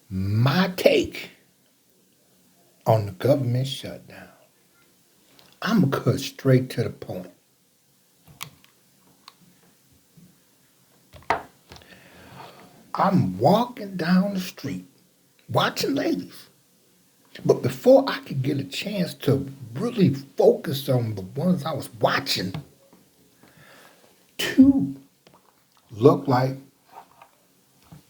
My take on the government shutdown. I'm going to cut straight to the point. I'm walking down the street watching ladies. But before I could get a chance to really focus on the ones I was watching, two looked like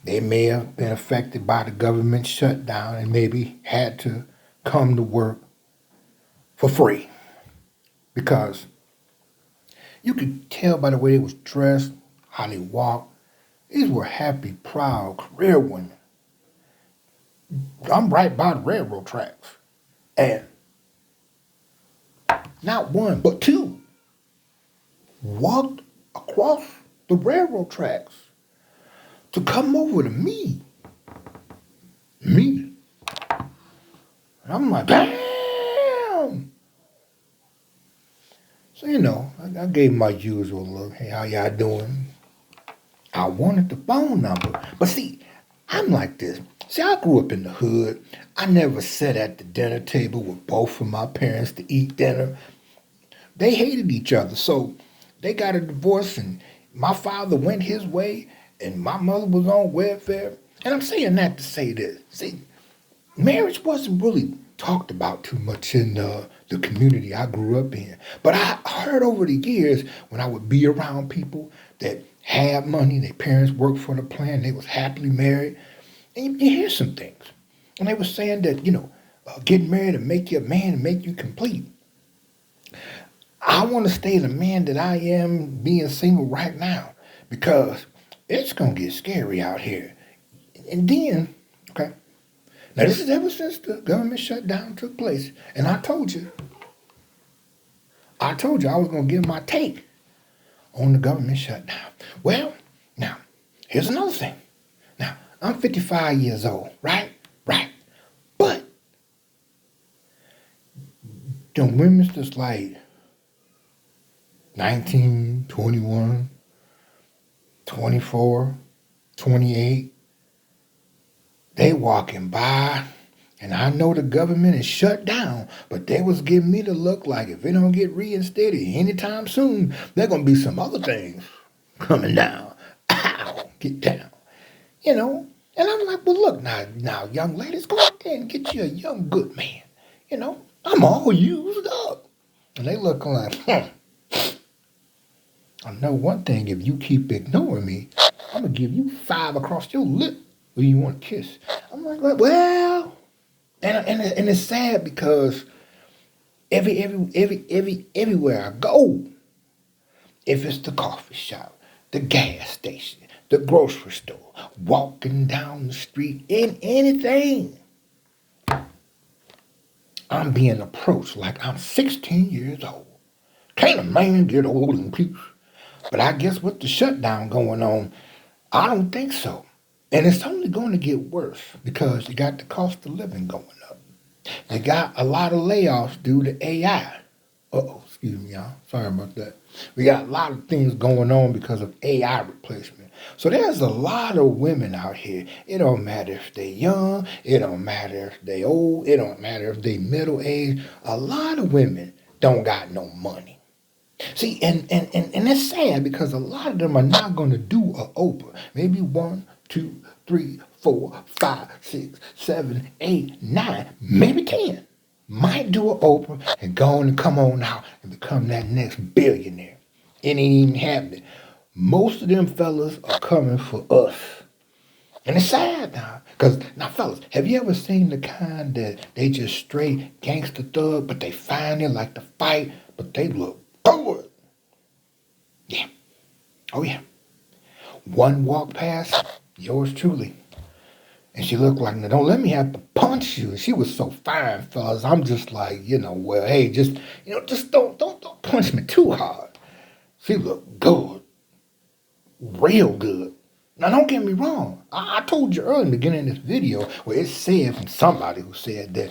they may have been affected by the government shutdown and maybe had to come to work for free because you could tell by the way they was dressed, how they walked. These were happy, proud career women. I'm right by the railroad tracks. And not one, but two walked across the railroad tracks to come over to me. Me. And I'm like, bam! So, I gave my usual look. Hey, how y'all doing? I wanted the phone number. But see, I'm like this. See, I grew up in the hood. I never sat at the dinner table with both of my parents to eat dinner. They hated each other, so they got a divorce, and my father went his way, and my mother was on welfare. And I'm saying that to say this. See, marriage wasn't really talked about too much in the community I grew up in. But I heard over the years when I would be around people that had money, their parents worked for the plan, they was happily married, and you hear some things. And they were saying that, getting married to make you a man and make you complete. I want to stay the man that I am being single right now because it's going to get scary out here. And then, okay, now this is ever since the government shutdown took place. And I told you I was going to give my take on the government shutdown. Well, now, here's another thing. Now, I'm 55 years old, right? Right. But, women's just like 19, 21, 24, 28, they walking by, and I know the government is shut down, but they was giving me the look like if it don't get reinstated anytime soon, there gonna be some other things coming down. Ow, get down. And I'm like, well, look now, young ladies, go out there and get you a young good man. I'm all used up. And they looking like, I know one thing, if you keep ignoring me, I'm gonna give you 5 across your lip when you want to kiss. I'm like, well, and it's sad because everywhere I go, if it's the coffee shop, the gas station, the grocery store, walking down the street, in anything, I'm being approached like I'm 16 years old. Can't a man get old in peace? But I guess with the shutdown going on, I don't think so. And it's only going to get worse because you got the cost of living going up. You got a lot of layoffs due to AI. Excuse me, y'all. Sorry about that. We got a lot of things going on because of AI replacement. So there's a lot of women out here. It don't matter if they young. It don't matter if they old. It don't matter if they middle age. A lot of women don't got no money. See, and it's sad because a lot of them are not going to do a Oprah. Maybe 1, 2, 3, 4, 5, 6, 7, 8, 9, maybe 10. Might do an Oprah and go on and come on out and become that next billionaire. It ain't even happening. Most of them fellas are coming for us. And it's sad now. Because, now fellas, have you ever seen the kind that they just straight gangster thug, but they find it like to fight, but they look good? Yeah. Oh, yeah. One walk past, yours truly. And she looked like, now don't let me have to punch you. She was so fine, fellas. I'm just like, well, hey, just don't punch me too hard. She looked good. Real good. Now, don't get me wrong. I told you earlier in the beginning of this video where it said from somebody who said that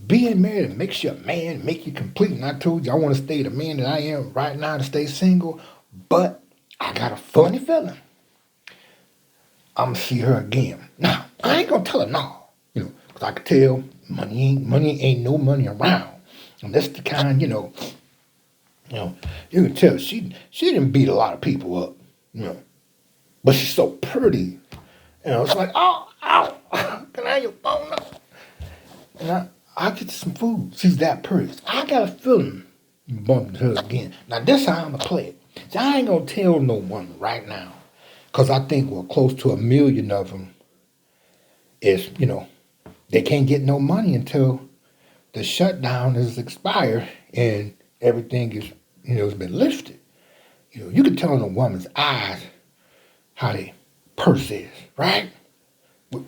being married makes you a man, make you complete. And I told you I want to stay the man that I am right now to stay single. But I got a funny feeling I'm going to see her again. Now, I ain't gonna tell her no, 'cause I could tell money ain't no money around. And that's the kind, you know, you can tell she didn't beat a lot of people up, you know, but she's so pretty. It's like, oh, ow, can I have your phone up? And I get some food. She's that pretty. I got a feeling you bump into her again. Now this how I'ma play it. See, I ain't gonna tell no one right now, cause I think close to 1 million of them is, they can't get no money until the shutdown is expired and everything is, has been lifted. You can tell in a woman's eyes how they purse is, right?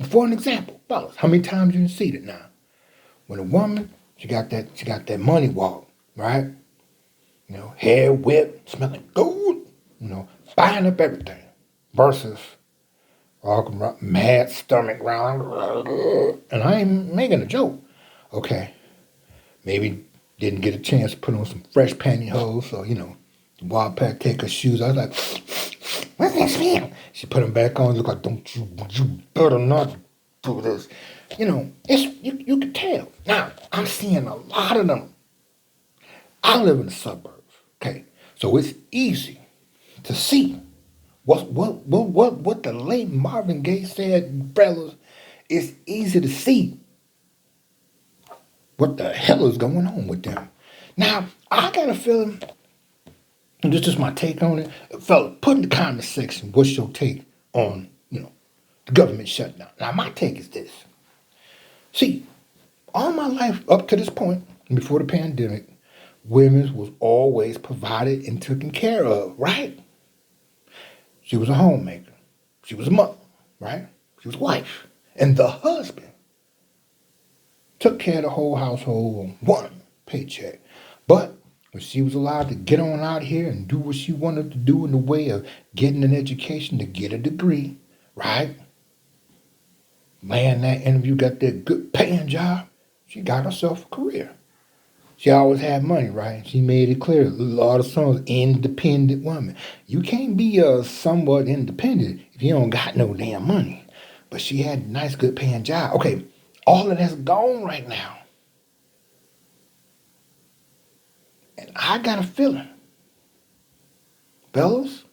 For an example, fellas, how many times you see it now? When a woman, she got that money walk, right? Hair whipped, smelling good, buying up everything. Versus walking around, mad stomach round, and I ain't making a joke. Okay, maybe didn't get a chance to put on some fresh pantyhose, or the wild pack take her shoes. I was like, what's that smell? She put them back on. Look like, don't you better not do this. It's you can tell. Now I'm seeing a lot of them. I live in the suburbs. Okay, so it's easy to see what the late Marvin Gaye said, fellas. It's easy to see what the hell is going on with them. Now I got a feeling. And this is my take on it. Fella, put in the comment section what's your take on, the government shutdown. Now, my take is this. See, all my life up to this point, before the pandemic, women was always provided and taken care of, right? She was a homemaker. She was a mother, right? She was a wife. And the husband took care of the whole household on one paycheck. But when she was allowed to get on out here and do what she wanted to do in the way of getting an education to get a degree, right? Land that interview, got that good paying job, she got herself a career. She always had money, right? She made it clear. A lot of songs, independent woman. You can't be somewhat independent if you don't got no damn money. But she had a nice, good paying job. Okay, all of that's gone right now. And I got a feeling, fellas,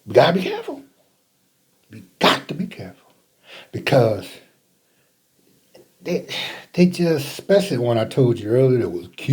we gotta be careful. We got to be careful. Because they just, especially when I told you earlier, it was cute.